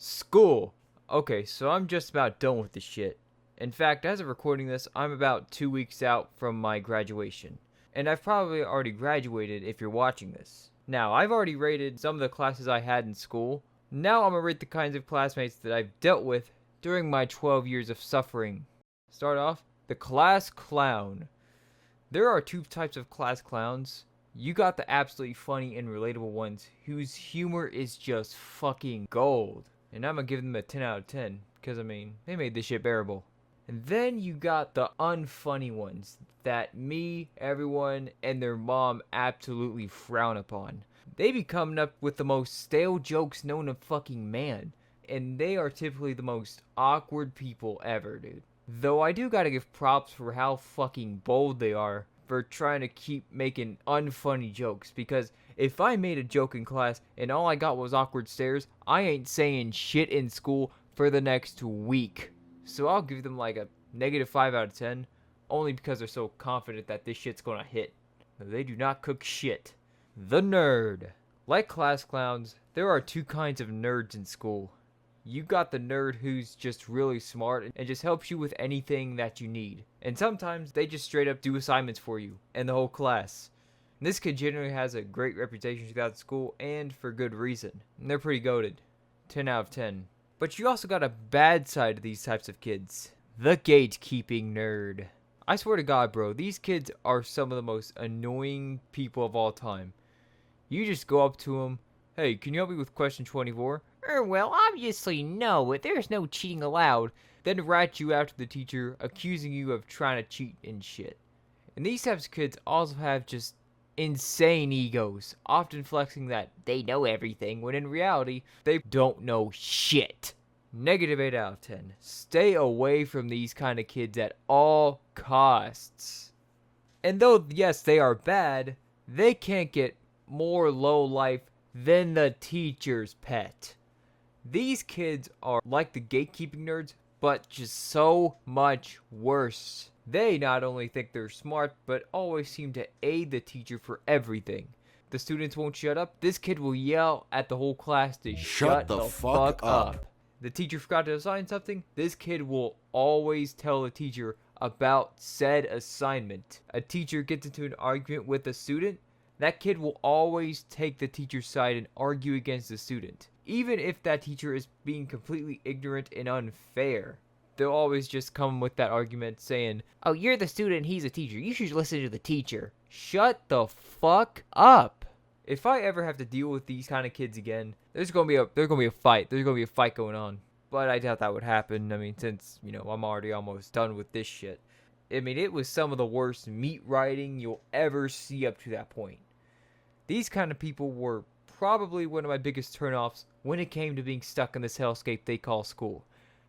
School. Okay, so I'm just about done with this shit. In fact, as of recording this, I'm about 2 weeks out from my graduation. And I've probably already graduated if you're watching this. Now, I've already rated some of the classes I had in school. Now I'm gonna rate the kinds of classmates that I've dealt with during my 12 years of suffering. Start off, the class clown. There are two types of class clowns. You got the absolutely funny and relatable ones whose humor is just fucking gold. And I'm gonna give them a 10 out of 10 because, I mean, they made this shit bearable. And then you got the unfunny ones that me, everyone, and their mom absolutely frown upon. They be coming up with the most stale jokes known to fucking man. And they are typically the most awkward people ever, dude. Though I do gotta give props for how fucking bold they are for trying to keep making unfunny jokes. Because if I made a joke in class and all I got was awkward stares, I ain't saying shit in school for the next week. So I'll give them like a -5 out of 10, only because they're so confident that this shit's gonna hit. They do not cook shit. The nerd. Like class clowns, there are two kinds of nerds in school. You got the nerd who's just really smart and just helps you with anything that you need. And sometimes they just straight up do assignments for you and the whole class. And this kid generally has a great reputation throughout the school and for good reason. And they're pretty goated. 10 out of 10. But you also got a bad side to these types of kids. The gatekeeping nerd. I swear to God, bro, these kids are some of the most annoying people of all time. You just go up to them, hey, can you help me with question 24? Well, obviously no, but there's no cheating allowed. Then rat you out to the teacher, accusing you of trying to cheat and shit. And these types of kids also have just insane egos, often flexing that they know everything, when in reality, they don't know shit. -8 out of 10. Stay away from these kind of kids at all costs. And though, yes, they are bad, they can't get more low life than the teacher's pet. These kids are like the gatekeeping nerds, but just so much worse. They not only think they're smart, but always seem to aid the teacher for everything. The students won't shut up. This kid will yell at the whole class to shut the fuck up. The teacher forgot to assign something. This kid will always tell the teacher about said assignment. A teacher gets into an argument with a student. That kid will always take the teacher's side and argue against the student. Even if that teacher is being completely ignorant and unfair, they'll always just come with that argument saying, oh, you're the student, he's a teacher. You should listen to the teacher. Shut the fuck up. If I ever have to deal with these kind of kids again, there's gonna be a fight. There's gonna be a fight going on. But I doubt that would happen. I mean, since, I'm already almost done with this shit. I mean, it was some of the worst meat riding you'll ever see up to that point. These kind of people were probably one of my biggest turnoffs when it came to being stuck in this hellscape they call school.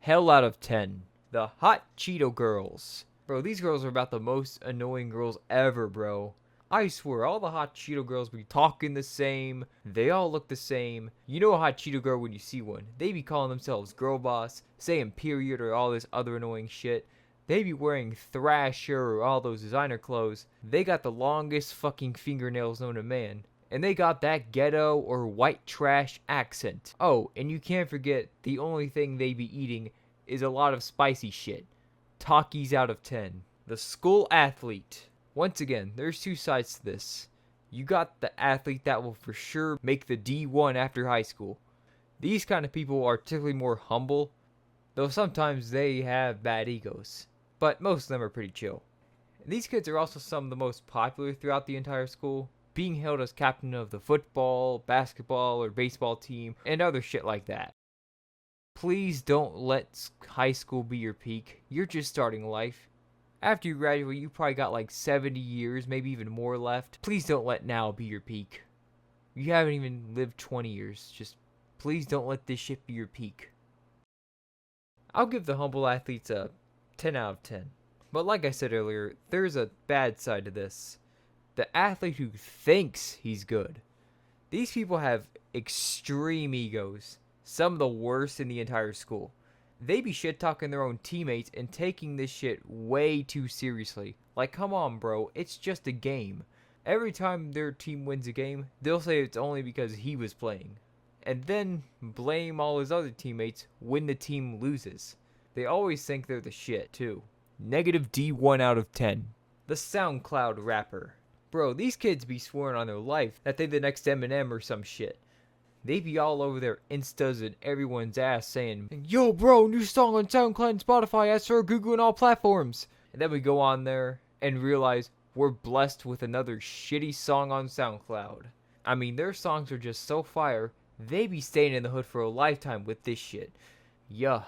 Hell out of 10. The Hot Cheeto Girls. Bro, these girls are about the most annoying girls ever, bro. I swear, all the Hot Cheeto Girls be talking the same. They all look the same. You know a Hot Cheeto Girl when you see one. They be calling themselves Girl Boss, saying period or all this other annoying shit. They be wearing Thrasher or all those designer clothes. They got the longest fucking fingernails known to man. And they got that ghetto or white trash accent. Oh, and you can't forget the only thing they be eating is a lot of spicy shit. Takis out of 10. The school athlete. Once again, there's two sides to this. You got the athlete that will for sure make the D1 after high school. These kind of people are typically more humble, though sometimes they have bad egos. But most of them are pretty chill. And these kids are also some of the most popular throughout the entire school, being held as captain of the football, basketball, or baseball team, and other shit like that. Please don't let high school be your peak. You're just starting life. After you graduate, you probably got like 70 years, maybe even more left. Please don't let now be your peak. You haven't even lived 20 years. Just please don't let this shit be your peak. I'll give the humble athletes a 10 out of 10. But like I said earlier, there's a bad side to this. The athlete who thinks he's good. These people have extreme egos, some of the worst in the entire school. They be shit-talking their own teammates and taking this shit way too seriously. Like, come on, bro, it's just a game. Every time their team wins a game, they'll say it's only because he was playing. and then blame all his other teammates when the team loses. They always think they're the shit, too. Negative D1 out of 10. The SoundCloud rapper. Bro, these kids be swearing on their life that they the next Eminem or some shit. They be all over their Instas and everyone's ass saying, "Yo bro, new song on SoundCloud and Spotify, as for Google and all platforms." And then we go on there and realize we're blessed with another shitty song on SoundCloud. I mean, their songs are just so fire, they be staying in the hood for a lifetime with this shit. Yeah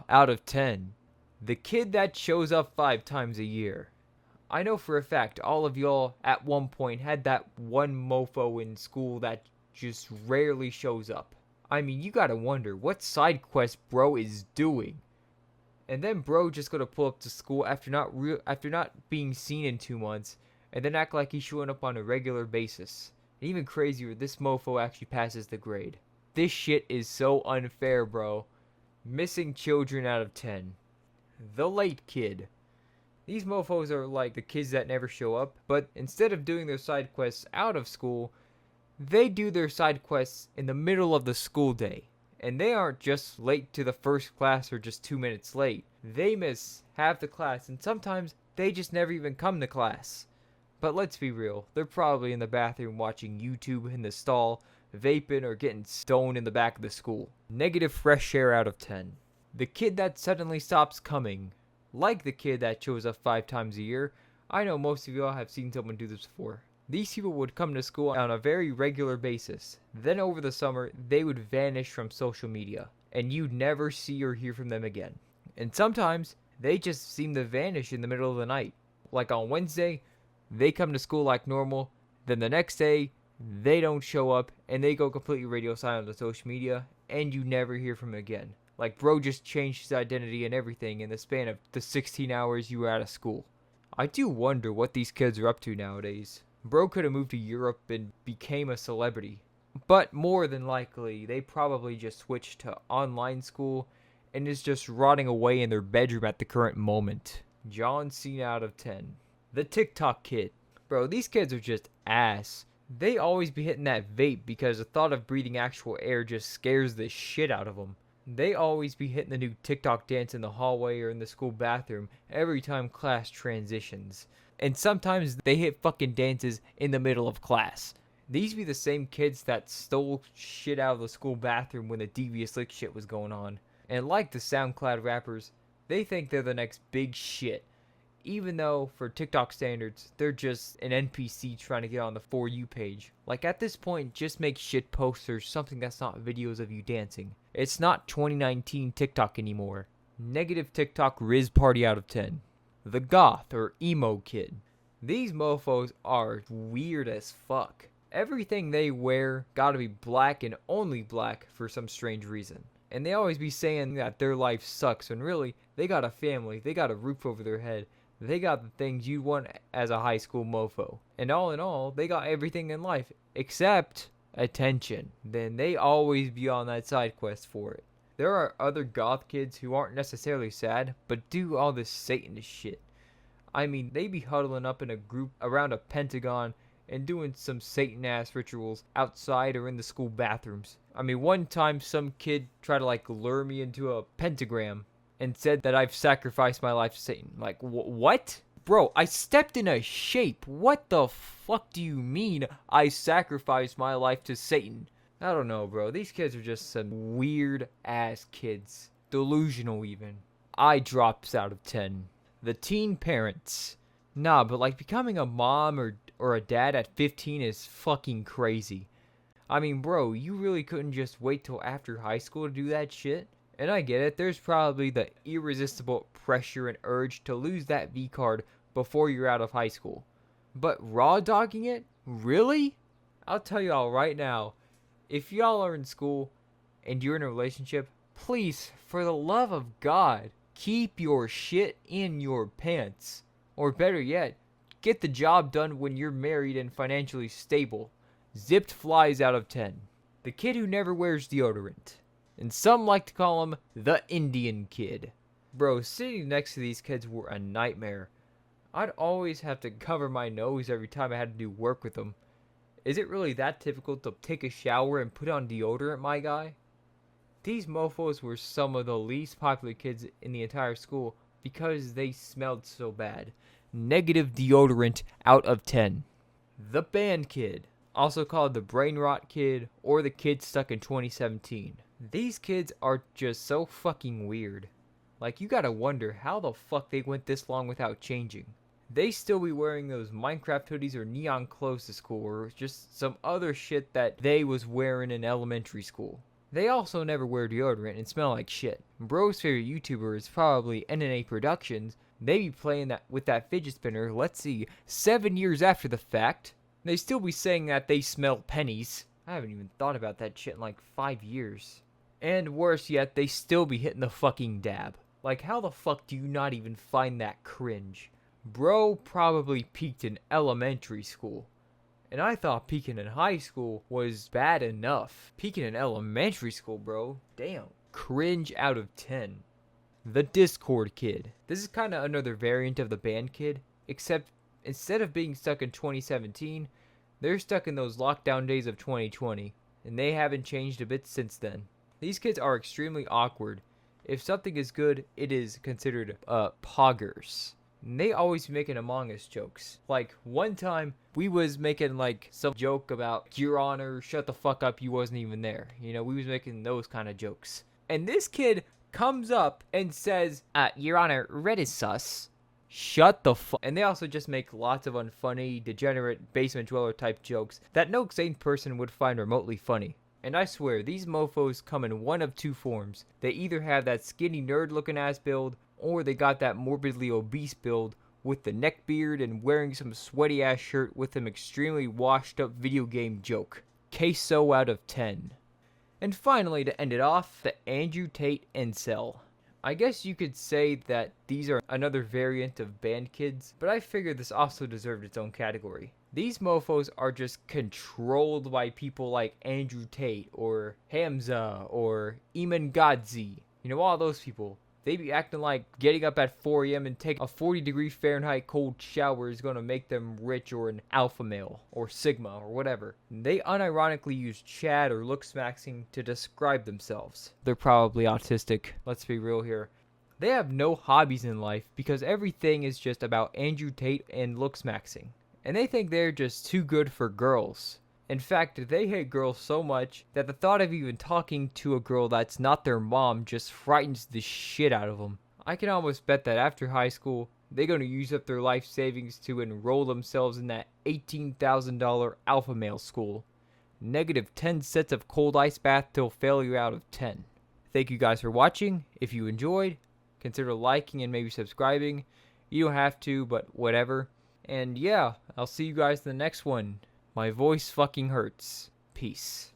out of 10. The kid that shows up 5 times a year. I know for a fact all of y'all at one point had that one mofo in school that just rarely shows up. I mean, you gotta wonder what side quest bro is doing. And then bro just gonna pull up to school after not being seen in 2 months, and then act like he's showing up on a regular basis. And even crazier, this mofo actually passes the grade. This shit is so unfair, bro. Missing children out of 10. The late kid. These mofos are like the kids that never show up, but instead of doing their side quests out of school, they do their side quests in the middle of the school day. And they aren't just late to the first class or just 2 minutes late. They miss half the class, and sometimes they just never even come to class. But let's be real, they're probably in the bathroom watching YouTube in the stall, vaping, or getting stoned in the back of the school. Negative fresh air out of 10. The kid that suddenly stops coming. Like the kid that shows up 5 times a year. I know most of y'all have seen someone do this before. These people would come to school on a very regular basis. Then over the summer, they would vanish from social media, and you'd never see or hear from them again. And sometimes, they just seem to vanish in the middle of the night. Like on Wednesday, they come to school like normal, then the next day, they don't show up, and they go completely radio silent on social media, and you never hear from them again. Like bro just changed his identity and everything in the span of the 16 hours you were out of school. I do wonder what these kids are up to nowadays. Bro could have moved to Europe and became a celebrity. But more than likely, they probably just switched to online school and is just rotting away in their bedroom at the current moment. John Cena out of 10. The TikTok kid. Bro, these kids are just ass. They always be hitting that vape because the thought of breathing actual air just scares the shit out of them. They always be hitting the new TikTok dance in the hallway or in the school bathroom every time class transitions. And sometimes they hit fucking dances in the middle of class. These be the same kids that stole shit out of the school bathroom when the devious lick shit was going on. And like the SoundCloud rappers, they think they're the next big shit. Even though, for TikTok standards, they're just an NPC trying to get on the For You page. Like at this point, just make shit posts or something that's not videos of you dancing. It's not 2019 TikTok anymore. Negative TikTok Riz party out of 10. The goth or emo kid. These mofos are weird as fuck. Everything they wear gotta be black and only black for some strange reason. And they always be saying that their life sucks when really, they got a family, they got a roof over their head. They got the things you want as a high school mofo. And all in all, they got everything in life except attention. Then they always be on that side quest for it. There are other goth kids who aren't necessarily sad, but do all this Satanist shit. I mean, they be huddling up in a group around a pentagon and doing some Satan-ass rituals outside or in the school bathrooms. I mean, one time some kid tried to lure me into a pentagram and said that I've sacrificed my life to Satan. Like, what? Bro, I stepped in a shape. What the fuck do you mean I sacrificed my life to Satan? I don't know, bro. These kids are just some weird-ass kids. Delusional, even. Eye drops out of 10. The teen parents. Nah, but becoming a mom or a dad at 15 is fucking crazy. I mean, bro, you really couldn't just wait till after high school to do that shit? And I get it, there's probably the irresistible pressure and urge to lose that V card before you're out of high school. But raw dogging it? Really? I'll tell y'all right now, if y'all are in school and you're in a relationship, please, for the love of God, keep your shit in your pants. Or better yet, get the job done when you're married and financially stable. Zipped flies out of 10. The kid who never wears deodorant. And some like to call him the Indian kid. Bro, sitting next to these kids were a nightmare. I'd always have to cover my nose every time I had to do work with them. Is it really that difficult to take a shower and put on deodorant, my guy? These mofos were some of the least popular kids in the entire school because they smelled so bad. Negative deodorant out of 10. The band kid, also called the brain rot kid or the kid stuck in 2017. These kids are just so fucking weird. Like, you gotta wonder how the fuck they went this long without changing. They still be wearing those Minecraft hoodies or neon clothes to school, or just some other shit that they was wearing in elementary school. They also never wear deodorant and smell like shit. Bro's favorite YouTuber is probably NNA Productions. They be playing that with that fidget spinner, let's see, 7 years after the fact. They still be saying that they smell pennies. I haven't even thought about that shit in like 5 years. And worse yet, they still be hitting the fucking dab. Like, how the fuck do you not even find that cringe? Bro probably peaked in elementary school. And I thought peaking in high school was bad enough. Peaking in elementary school, bro. Damn. Cringe out of 10. The Discord kid. This is kind of another variant of the band kid, except instead of being stuck in 2017, they're stuck in those lockdown days of 2020, and they haven't changed a bit since then. These kids are extremely awkward. If something is good, it is considered poggers. And they always be making Among Us jokes. Like, one time, we was making, like, some joke about, Your Honor, shut the fuck up, you wasn't even there. You know, we was making those kind of jokes. And this kid comes up and says, Your Honor, red is sus. Shut the fuck. And they also just make lots of unfunny, degenerate, basement dweller type jokes that no sane person would find remotely funny. And I swear, these mofos come in one of two forms. They either have that skinny nerd looking ass build, or they got that morbidly obese build with the neck beard and wearing some sweaty ass shirt with an extremely washed up video game joke. Queso out of 10. And finally, to end it off, the Andrew Tate incel. I guess you could say that these are another variant of band kids, but I figured this also deserved its own category. These mofos are just controlled by people like Andrew Tate or Hamza or Iman Godzi. You know, all those people. They be acting like getting up at 4 a.m. and take a 40-degree Fahrenheit cold shower is going to make them rich or an alpha male or sigma or whatever. They unironically use Chad or looksmaxing to describe themselves. They're probably autistic, let's be real here. They have no hobbies in life because everything is just about Andrew Tate and looksmaxing. And they think they're just too good for girls. In fact, they hate girls so much that the thought of even talking to a girl that's not their mom just frightens the shit out of them. I can almost bet that after high school, they're going to use up their life savings to enroll themselves in that $18,000 alpha male school. Negative 10 sets of cold ice bath till failure out of 10. Thank you guys for watching. If you enjoyed, consider liking and maybe subscribing. You don't have to, but whatever. And yeah, I'll see you guys in the next one. My voice fucking hurts. Peace.